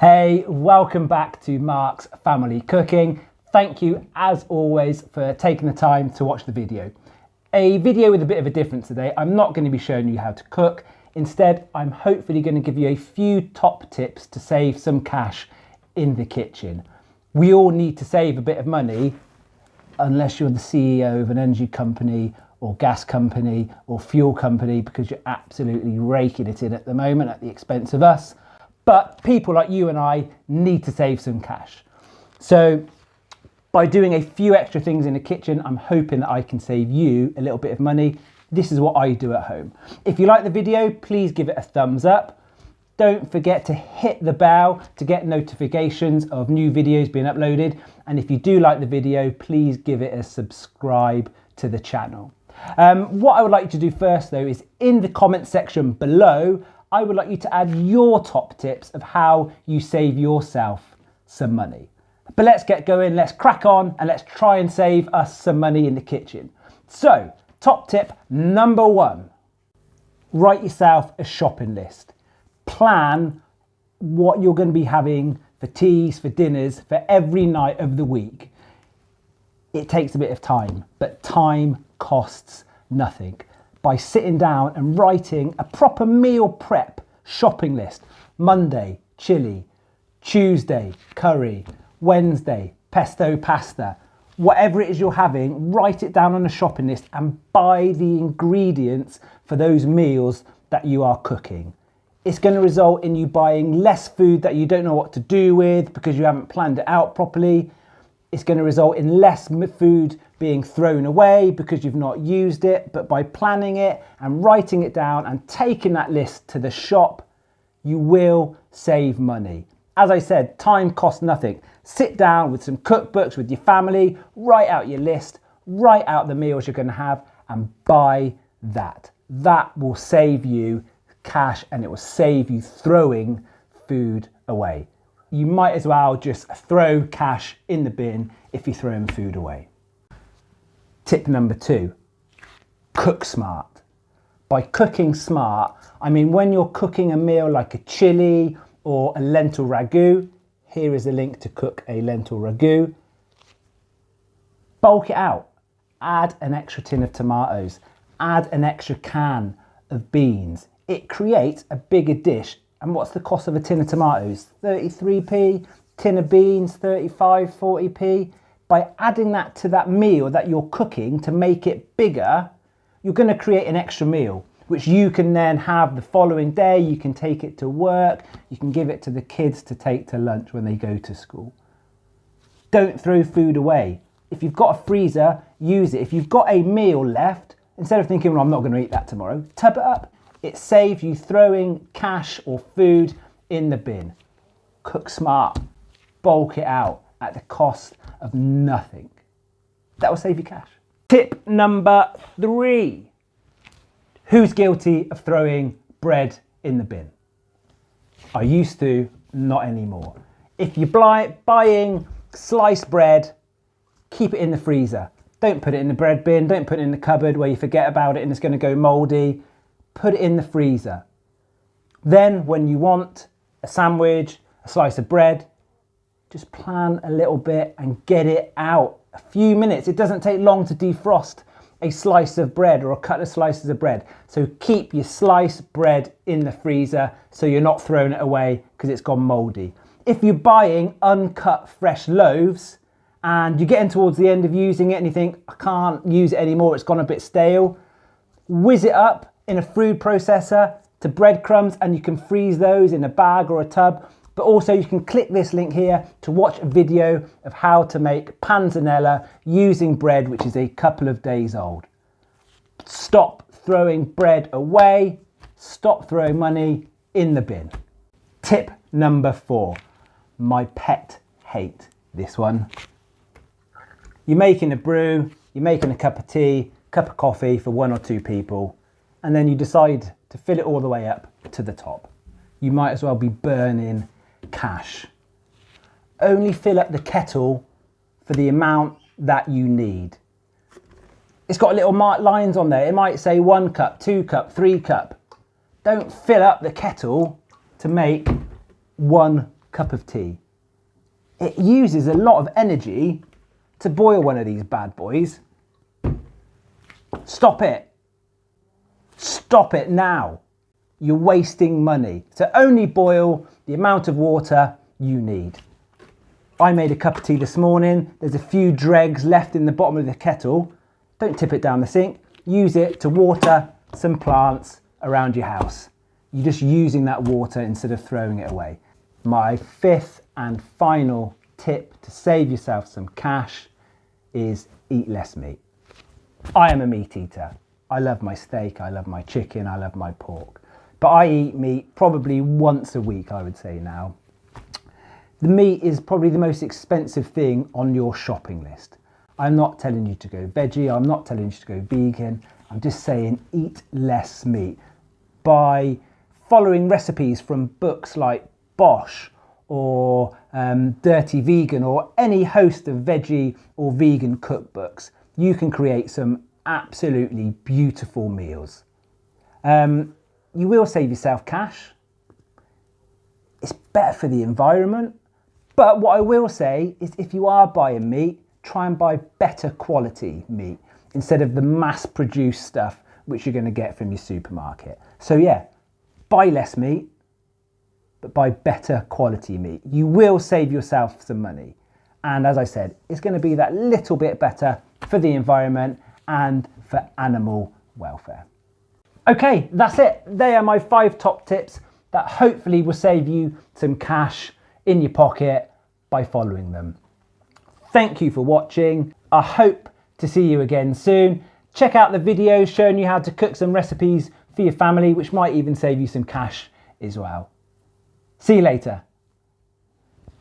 Hey, welcome back to Mark's Family Cooking. Thank you, as always, for taking the time to watch the video. A video with a bit of a difference today. I'm not going to be showing you how to cook. Instead, I'm hopefully going to give you a few top tips to save some cash in the kitchen. We all need to save a bit of money, unless you're the CEO of an energy company or gas company or fuel company, because you're absolutely raking it in at the moment at the expense of us. But people like you and I need to save some cash. So by doing a few extra things in the kitchen, I'm hoping that I can save you a little bit of money. This is what I do at home. If you like the video, please give it a thumbs up. Don't forget to hit the bell to get notifications of new videos being uploaded. And if you do like the video, please give it a subscribe to the channel. What I would like you to do first though is in the comment section below, I would like you to add your top tips of how you save yourself some money. But let's get going, let's crack on, and let's try and save us some money in the kitchen. So, top tip number 1, write yourself a shopping list. Plan what you're going to be having for teas, for dinners, for every night of the week. It takes a bit of time, but time costs nothing. By sitting down and writing a proper meal prep shopping list. Monday, chili. Tuesday, curry. Wednesday, pesto pasta. Whatever it is you're having, write it down on a shopping list and buy the ingredients for those meals that you are cooking. It's going to result in you buying less food that you don't know what to do with because you haven't planned it out properly. It's going to result in less food being thrown away because you've not used it, but by planning it and writing it down and taking that list to the shop, you will save money. As I said, time costs nothing. Sit down with some cookbooks with your family, write out your list, write out the meals you're going to have and buy that. That will save you cash and it will save you throwing food away. You might as well just throw cash in the bin if you're throwing food away. Tip number 2, cook smart. By cooking smart, I mean when you're cooking a meal like a chili or a lentil ragu, here is a link to cook a lentil ragu. Bulk it out. Add an extra tin of tomatoes. Add an extra can of beans. It creates a bigger dish. And what's the cost of a tin of tomatoes? 33p, tin of beans, 35, 40p. By adding that to that meal that you're cooking to make it bigger, you're going to create an extra meal, which you can then have the following day. You can take it to work. You can give it to the kids to take to lunch when they go to school. Don't throw food away. If you've got a freezer, use it. If you've got a meal left, instead of thinking, well, I'm not going to eat that tomorrow, tub it up. It saves you throwing cash or food in the bin. Cook smart, bulk it out at the cost of nothing. That will save you cash. Tip number 3. Who's guilty of throwing bread in the bin? I used to, not anymore. If you're buying sliced bread, keep it in the freezer. Don't put it in the bread bin, don't put it in the cupboard where you forget about it and it's going to go mouldy. Put it in the freezer. Then when you want a sandwich, a slice of bread, just plan a little bit and get it out. A few minutes. It doesn't take long to defrost a slice of bread or a couple of slices of bread. So keep your sliced bread in the freezer so you're not throwing it away because it's gone mouldy. If you're buying uncut fresh loaves and you're getting towards the end of using it and you think, I can't use it anymore, it's gone a bit stale, whiz it up in a food processor to breadcrumbs and you can freeze those in a bag or a tub. But also you can click this link here to watch a video of how to make panzanella using bread which is a couple of days old. Stop throwing bread away. Stop throwing money in the bin. Tip number 4. My pet hate this one. You're making a brew, you're making a cup of tea, cup of coffee for 1 or 2 people, and then you decide to fill it all the way up to the top. You might as well be burning cash. Only fill up the kettle for the amount that you need. It's got little lines on there. It might say 1 cup, 2 cup, 3 cup. Don't fill up the kettle to make 1 cup of tea. It uses a lot of energy to boil one of these bad boys. Stop it. Stop it now. You're wasting money. So only boil the amount of water you need. I made a cup of tea this morning. There's a few dregs left in the bottom of the kettle. Don't tip it down the sink. Use it to water some plants around your house. You're just using that water instead of throwing it away. My fifth and final tip to save yourself some cash is eat less meat. I am a meat eater. I love my steak, I love my chicken, I love my pork. But I eat meat probably once a week, I would say now. The meat is probably the most expensive thing on your shopping list. I'm not telling you to go veggie, I'm not telling you to go vegan. I'm just saying eat less meat by following recipes from books like Bosch or Dirty Vegan or any host of veggie or vegan cookbooks. You can create some absolutely beautiful meals. You will save yourself cash. It's better for the environment. But what I will say is if you are buying meat, try and buy better quality meat instead of the mass-produced stuff which you're going to get from your supermarket. So yeah, buy less meat, but buy better quality meat. You will save yourself some money. And as I said, it's going to be that little bit better for the environment and for animal welfare. Okay, that's it. They are my 5 top tips that hopefully will save you some cash in your pocket by following them. Thank you for watching. I hope to see you again soon. Check out the videos showing you how to cook some recipes for your family, which might even save you some cash as well. See you later.